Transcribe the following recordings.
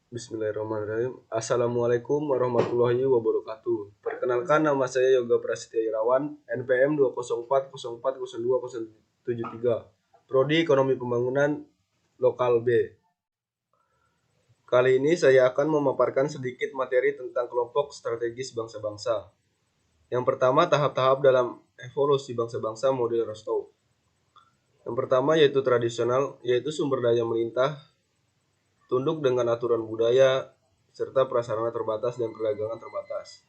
Bismillahirrahmanirrahim. Assalamualaikum warahmatullahi wabarakatuh. Perkenalkan, nama saya Yoga Prasetya Irawan, NPM 204040273, Prodi Ekonomi Pembangunan Lokal B. Kali ini saya akan memaparkan sedikit materi tentang kelompok strategis bangsa-bangsa. Yang pertama, tahap-tahap dalam evolusi bangsa-bangsa model Rostow. Yang pertama yaitu tradisional, yaitu sumber daya melintah, tunduk dengan aturan budaya, serta prasarana terbatas dan perdagangan terbatas.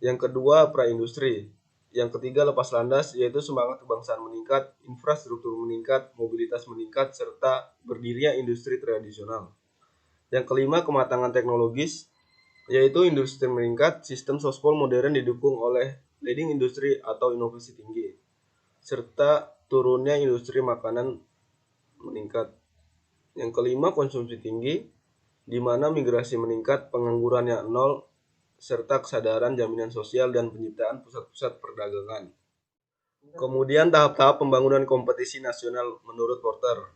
Yang kedua, praindustri. Yang ketiga, lepas landas, yaitu semangat kebangsaan meningkat, infrastruktur meningkat, mobilitas meningkat, serta berdirinya industri tradisional. Yang kelima, kematangan teknologis, yaitu industri meningkat, sistem sospol modern didukung oleh leading industri atau inovasi tinggi, serta turunnya industri makanan meningkat. Yang kelima, konsumsi tinggi, di mana migrasi meningkat, penganggurannya nol, serta kesadaran jaminan sosial dan penciptaan pusat-pusat perdagangan. Kemudian tahap-tahap pembangunan kompetisi nasional menurut Porter.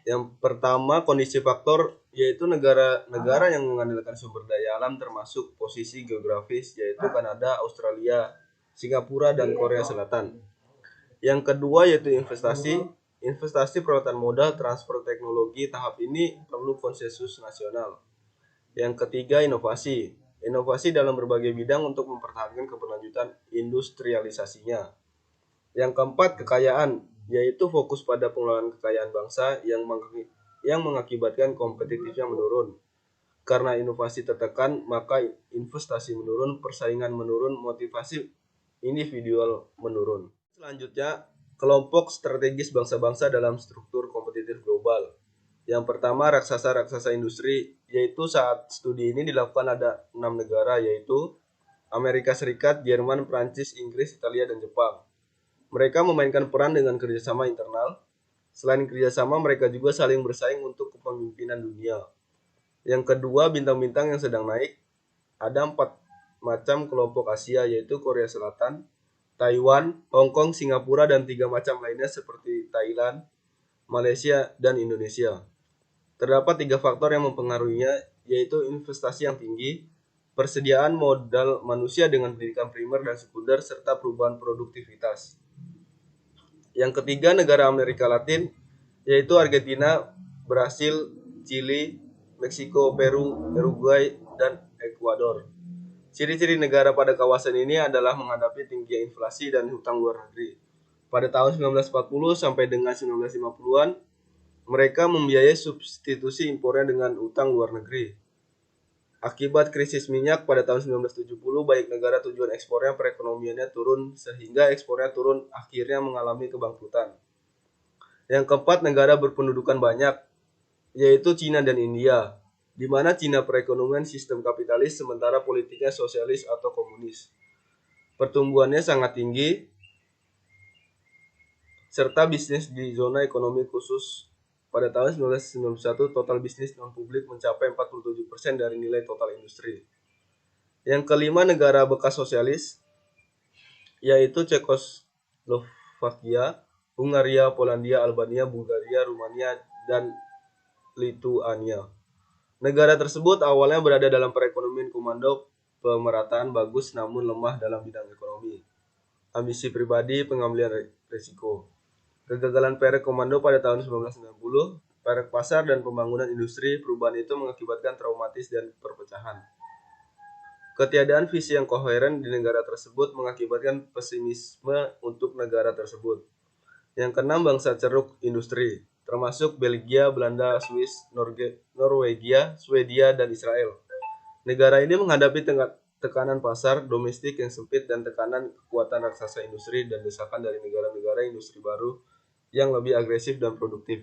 Yang pertama, kondisi faktor, yaitu negara-negara yang mengandalkan sumber daya alam termasuk posisi geografis, yaitu Kanada, Australia, Singapura, dan Korea Selatan. Yang kedua yaitu investasi. Investasi peralatan modal, transfer teknologi, tahap ini perlu konsensus nasional. Yang ketiga, inovasi. Inovasi dalam berbagai bidang untuk mempertahankan keberlanjutan industrialisasinya. Yang keempat, kekayaan, yaitu fokus pada pengelolaan kekayaan bangsa yang mengakibatkan kompetitifnya menurun. Karena inovasi tertekan, maka investasi menurun, persaingan menurun, motivasi individual menurun. Selanjutnya, kelompok strategis bangsa-bangsa dalam struktur kompetitif global. Yang pertama, raksasa-raksasa industri, yaitu saat studi ini dilakukan ada 6 negara, yaitu Amerika Serikat, Jerman, Prancis, Inggris, Italia, dan Jepang. Mereka memainkan peran dengan kerjasama internal. Selain kerjasama, mereka juga saling bersaing untuk kepemimpinan dunia. Yang kedua, bintang-bintang yang sedang naik. Ada 4 macam kelompok Asia, yaitu Korea Selatan, Taiwan, Hong Kong, Singapura, dan 3 macam lainnya seperti Thailand, Malaysia, dan Indonesia. Terdapat 3 faktor yang mempengaruhinya, yaitu investasi yang tinggi, persediaan modal manusia dengan pendidikan primer dan sekunder, serta perubahan produktivitas. Yang ketiga, negara Amerika Latin, yaitu Argentina, Brasil, Chili, Meksiko, Peru, Uruguay, dan Ekuador. Ciri-ciri negara pada kawasan ini adalah menghadapi tinggi inflasi dan hutang luar negeri. Pada tahun 1940 sampai dengan 1950-an, mereka membiayai substitusi impornya dengan utang luar negeri. Akibat krisis minyak pada tahun 1970, baik negara tujuan ekspornya perekonomiannya turun sehingga ekspornya turun akhirnya mengalami kebangkrutan. Yang keempat, negara berpendudukan banyak, yaitu Cina dan India, di mana Cina perekonomian sistem kapitalis sementara politiknya sosialis atau komunis. Pertumbuhannya sangat tinggi, serta bisnis di zona ekonomi khusus. Pada tahun 1991, total bisnis non-publik mencapai 47% dari nilai total industri. Yang kelima, negara bekas sosialis, yaitu Cekoslovakia, Hungaria, Polandia, Albania, Bulgaria, Rumania, dan Lituania. Negara tersebut awalnya berada dalam perekonomian komando pemerataan bagus namun lemah dalam bidang ekonomi, ambisi pribadi, pengambilan risiko. Kegagalan Perek Komando pada tahun 1990, Perek Pasar, dan pembangunan industri perubahan itu mengakibatkan traumatis dan perpecahan. Ketiadaan visi yang koheren di negara tersebut mengakibatkan pesimisme untuk negara tersebut. Yang keenam, bangsa ceruk industri, termasuk Belgia, Belanda, Swiss, Norwegia, Swedia, dan Israel. Negara ini menghadapi tekanan pasar domestik yang sempit dan tekanan kekuatan raksasa industri dan desakan dari negara-negara industri baru yang lebih agresif dan produktif.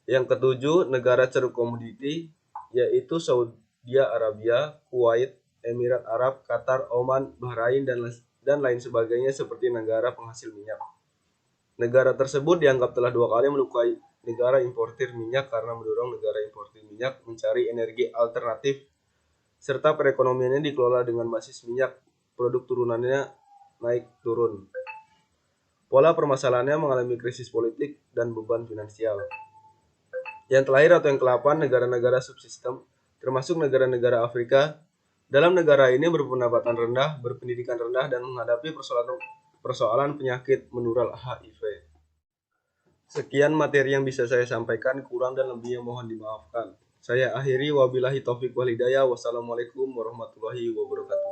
Yang ketujuh, negara ceruk komoditi, yaitu Saudi Arabia, Kuwait, Emirat Arab, Qatar, Oman, Bahrain, dan lain sebagainya seperti negara penghasil minyak. Negara tersebut dianggap telah 2 kali melukai negara importir minyak karena mendorong negara importir minyak mencari energi alternatif, serta perekonomiannya dikelola dengan basis minyak, produk turunannya naik turun. Pola permasalahannya mengalami krisis politik dan beban finansial. Yang terakhir atau yang ke-8, negara-negara subsistem, termasuk negara-negara Afrika. Dalam negara ini berpendapatan rendah, berpendidikan rendah, dan menghadapi persoalan penyakit menular HIV. Sekian materi yang bisa saya sampaikan, kurang dan lebihnya mohon dimaafkan. Saya akhiri, wabillahi taufik wal hidayah. Wassalamualaikum warahmatullahi wabarakatuh.